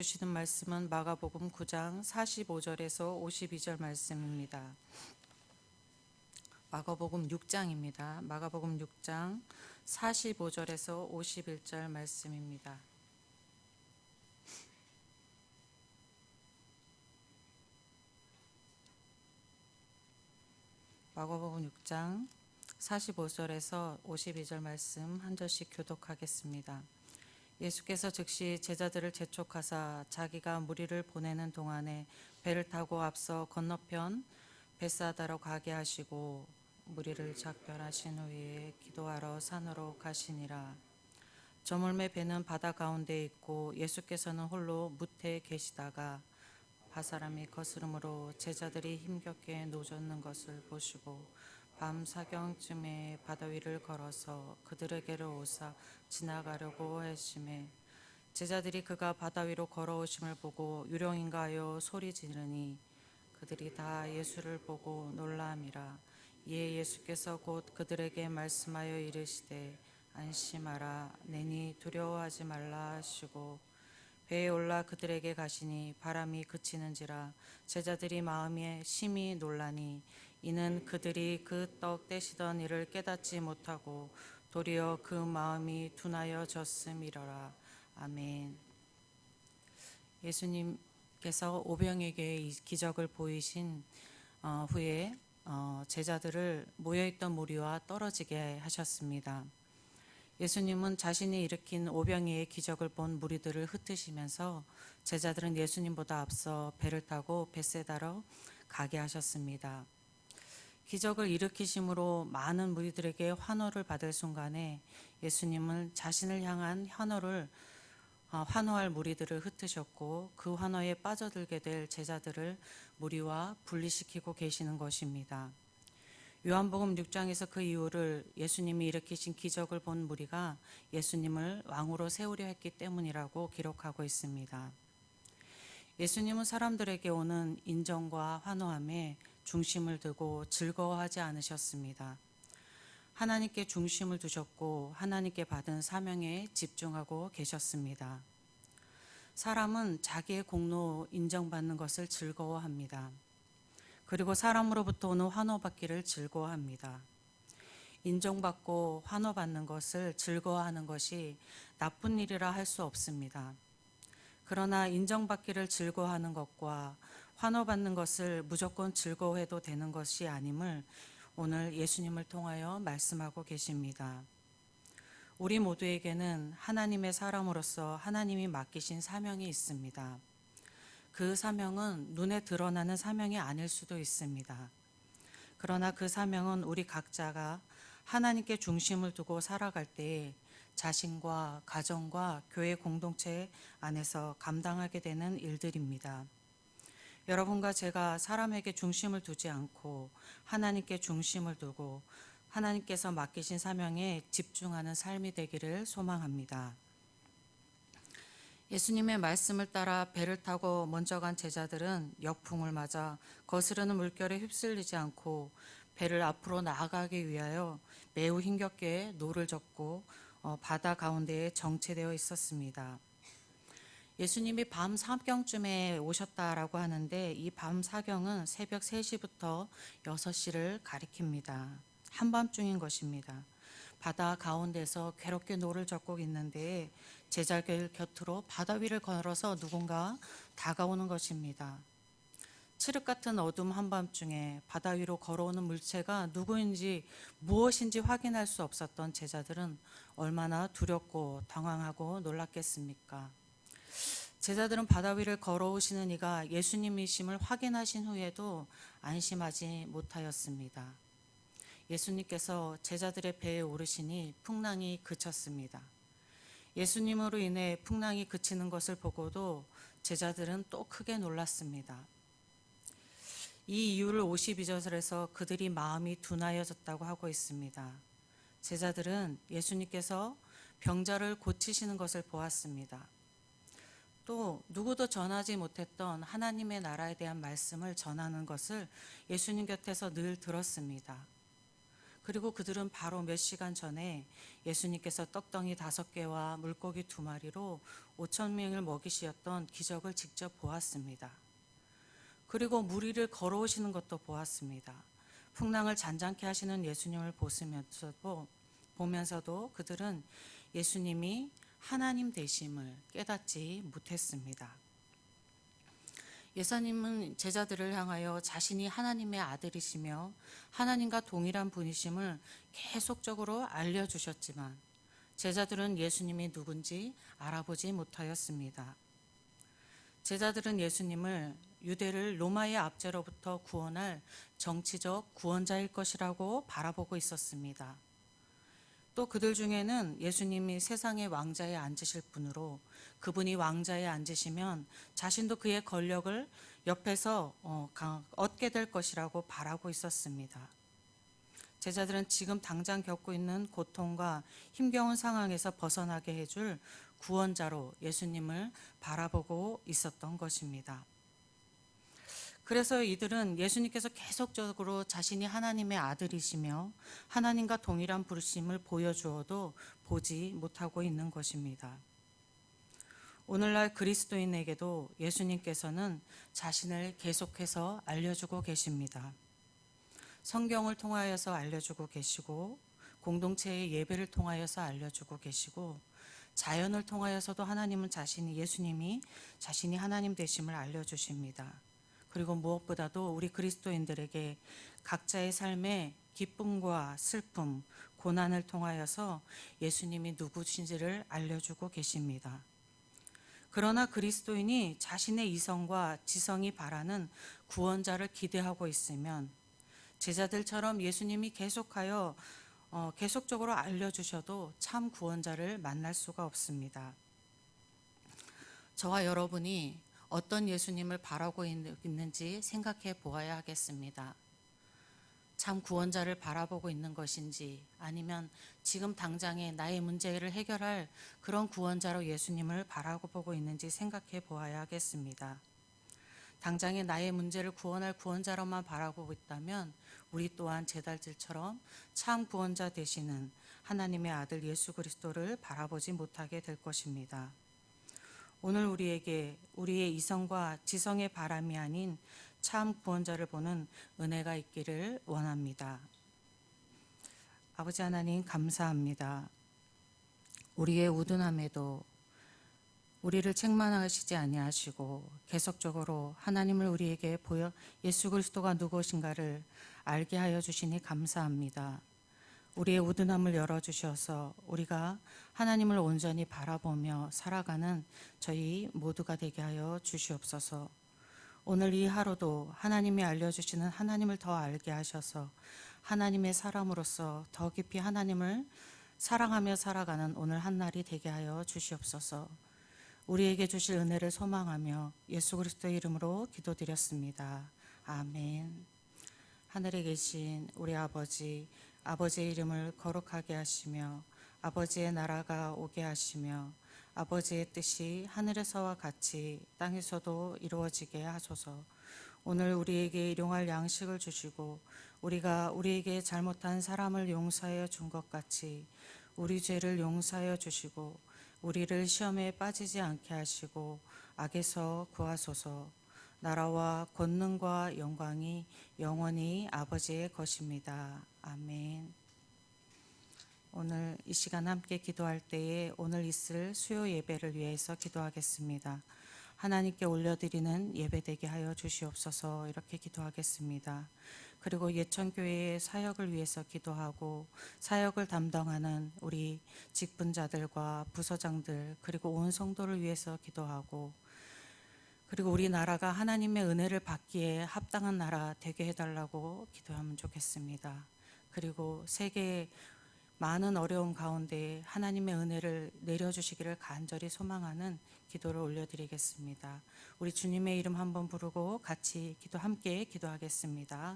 주시는 말씀은 마가복음 9장 45절에서 52절 말씀입니다. 마가복음 6장입니다. 마가복음 6장 45절에서 51절 말씀입니다. 마가복음 6장 45절에서 52절 말씀 한 절씩 교독하겠습니다. 예수께서 즉시 제자들을 재촉하사 자기가 무리를 보내는 동안에 배를 타고 앞서 건너편 벳사다로 가게 하시고 무리를 작별하신 후에 기도하러 산으로 가시니라. 저물매 배는 바다 가운데 있고 예수께서는 홀로 무태에 계시다가 바사람이 거스름으로 제자들이 힘겹게 노젓는 것을 보시고 밤 사경쯤에 바다 위를 걸어서 그들에게로 오사 지나가려고 하심에 제자들이 그가 바다 위로 걸어오심을 보고 유령인가 하여 소리 지르니 그들이 다 예수를 보고 놀라함이라. 이에 예수께서 곧 그들에게 말씀하여 이르시되 안심하라 내니 두려워하지 말라 하시고 배에 올라 그들에게 가시니 바람이 그치는지라 제자들이 마음에 심히 놀라니 이는 그들이 그 떡 떼시던 일을 깨닫지 못하고 도리어 그 마음이 둔하여 졌음이러라. 아멘. 예수님께서 오병이어에게 이 기적을 보이신 후에 제자들을 모여있던 무리와 떨어지게 하셨습니다. 예수님은 자신이 일으킨 오병이의 기적을 본 무리들을 흩으시면서 제자들은 예수님보다 앞서 배를 타고 벳세다로 가게 하셨습니다. 기적을 일으키심으로 많은 무리들에게 환호를 받을 순간에 예수님은 자신을 향한 환호할 무리들을 흩으셨고 그 환호에 빠져들게 될 제자들을 무리와 분리시키고 계시는 것입니다. 요한복음 6장에서 그 이유를 예수님이 일으키신 기적을 본 무리가 예수님을 왕으로 세우려 했기 때문이라고 기록하고 있습니다. 예수님은 사람들에게 오는 인정과 환호함에 중심을 두고 즐거워하지 않으셨습니다. 하나님께 중심을 두셨고 하나님께 받은 사명에 집중하고 계셨습니다. 사람은 자기의 공로 인정받는 것을 즐거워합니다. 그리고 사람으로부터 오는 환호받기를 즐거워합니다. 인정받고 환호받는 것을 즐거워하는 것이 나쁜 일이라 할 수 없습니다. 그러나 인정받기를 즐거워하는 것과 환호받는 것을 무조건 즐거워해도 되는 것이 아님을 오늘 예수님을 통하여 말씀하고 계십니다. 우리 모두에게는 하나님의 사람으로서 하나님이 맡기신 사명이 있습니다. 그 사명은 눈에 드러나는 사명이 아닐 수도 있습니다. 그러나 그 사명은 우리 각자가 하나님께 중심을 두고 살아갈 때에 자신과 가정과 교회 공동체 안에서 감당하게 되는 일들입니다. 여러분과 제가 사람에게 중심을 두지 않고 하나님께 중심을 두고 하나님께서 맡기신 사명에 집중하는 삶이 되기를 소망합니다. 예수님의 말씀을 따라 배를 타고 먼저 간 제자들은 역풍을 맞아 거스르는 물결에 휩쓸리지 않고 배를 앞으로 나아가기 위하여 매우 힘겹게 노를 젓고 바다 가운데에 정체되어 있었습니다. 예수님이 밤 사경쯤에 오셨다라고 하는데 이 밤 사경은 새벽 3시부터 6시를 가리킵니다. 한밤중인 것입니다. 바다 가운데서 괴롭게 노를 젓고 있는데 제자들 곁으로 바다 위를 걸어서 누군가 다가오는 것입니다. 칠흑 같은 어둠 한밤중에 바다 위로 걸어오는 물체가 누구인지 무엇인지 확인할 수 없었던 제자들은 얼마나 두렵고 당황하고 놀랐겠습니까? 제자들은 바다 위를 걸어오시는 이가 예수님이심을 확인하신 후에도 안심하지 못하였습니다. 예수님께서 제자들의 배에 오르시니 풍랑이 그쳤습니다. 예수님으로 인해 풍랑이 그치는 것을 보고도 제자들은 또 크게 놀랐습니다. 이 이유를 52절에서 그들이 마음이 둔하여졌다고 하고 있습니다. 제자들은 예수님께서 병자를 고치시는 것을 보았습니다. 또 누구도 전하지 못했던 하나님의 나라에 대한 말씀을 전하는 것을 예수님 곁에서 늘 들었습니다. 그리고 그들은 바로 몇 시간 전에 예수님께서 떡덩이 5개와 물고기 2마리로 5천 명을 먹이시었던 기적을 직접 보았습니다. 그리고 물 위를 걸어오시는 것도 보았습니다. 풍랑을 잔잔케 하시는 예수님을 보면서도 그들은 예수님이 하나님 되심을 깨닫지 못했습니다. 예수님은 제자들을 향하여 자신이 하나님의 아들이시며 하나님과 동일한 분이심을 계속적으로 알려주셨지만 제자들은 예수님이 누군지 알아보지 못하였습니다. 제자들은 예수님을 유대를 로마의 압제로부터 구원할 정치적 구원자일 것이라고 바라보고 있었습니다. 또 그들 중에는 예수님이 세상의 왕자에 앉으실 분으로 그분이 왕자에 앉으시면 자신도 그의 권력을 옆에서 얻게 될 것이라고 바라고 있었습니다. 제자들은 지금 당장 겪고 있는 고통과 힘겨운 상황에서 벗어나게 해줄 구원자로 예수님을 바라보고 있었던 것입니다. 그래서 이들은 예수님께서 계속적으로 자신이 하나님의 아들이시며 하나님과 동일한 부르심을 보여주어도 보지 못하고 있는 것입니다. 오늘날 그리스도인에게도 예수님께서는 자신을 계속해서 알려주고 계십니다. 성경을 통하여서 알려주고 계시고 공동체의 예배를 통하여서 알려주고 계시고 자연을 통하여서도 예수님이 자신이 하나님 되심을 알려주십니다. 그리고 무엇보다도 우리 그리스도인들에게 각자의 삶의 기쁨과 슬픔, 고난을 통하여서 예수님이 누구신지를 알려주고 계십니다. 그러나 그리스도인이 자신의 이성과 지성이 바라는 구원자를 기대하고 있으면 제자들처럼 예수님이 계속적으로 알려주셔도 참 구원자를 만날 수가 없습니다. 저와 여러분이 어떤 예수님을 바라고 있는지 생각해 보아야 하겠습니다. 참 구원자를 바라보고 있는 것인지 아니면 지금 당장에 나의 문제를 해결할 그런 구원자로 예수님을 바라보고 있는지 생각해 보아야 하겠습니다. 당장에 나의 문제를 구원할 구원자로만 바라보고 있다면 우리 또한 제자들처럼 참 구원자 되시는 하나님의 아들 예수 그리스도를 바라보지 못하게 될 것입니다. 오늘 우리에게 우리의 이성과 지성의 바람이 아닌 참 구원자를 보는 은혜가 있기를 원합니다. 아버지 하나님 감사합니다. 우리의 우둔함에도 우리를 책망하시지 아니하시고 계속적으로 하나님을 우리에게 보여 예수 그리스도가 누구신가를 알게 하여 주시니 감사합니다. 우리의 우둔함을 열어주셔서 우리가 하나님을 온전히 바라보며 살아가는 저희 모두가 되게 하여 주시옵소서. 오늘 이 하루도 하나님이 알려주시는 하나님을 더 알게 하셔서 하나님의 사람으로서 더 깊이 하나님을 사랑하며 살아가는 오늘 한날이 되게 하여 주시옵소서. 우리에게 주실 은혜를 소망하며 예수 그리스도의 이름으로 기도드렸습니다. 아멘. 하늘에 계신 우리 아버지의 이름을 거룩하게 하시며 아버지의 나라가 오게 하시며 아버지의 뜻이 하늘에서와 같이 땅에서도 이루어지게 하소서. 오늘 우리에게 일용할 양식을 주시고 우리가 우리에게 잘못한 사람을 용서하여 준 것 같이 우리 죄를 용서하여 주시고 우리를 시험에 빠지지 않게 하시고 악에서 구하소서. 나라와 권능과 영광이 영원히 아버지의 것입니다. 아멘. 오늘 이 시간 함께 기도할 때에 오늘 있을 수요 예배를 위해서 기도하겠습니다. 하나님께 올려드리는 예배 되게 하여 주시옵소서. 이렇게 기도하겠습니다. 그리고 예천교회의 사역을 위해서 기도하고 사역을 담당하는 우리 직분자들과 부서장들 그리고 온 성도를 위해서 기도하고 그리고 우리 나라가 하나님의 은혜를 받기에 합당한 나라 되게 해달라고 기도하면 좋겠습니다. 그리고 세계의 많은 어려움 가운데 하나님의 은혜를 내려주시기를 간절히 소망하는 기도를 올려드리겠습니다. 우리 주님의 이름 한번 부르고 같이 함께 기도하겠습니다.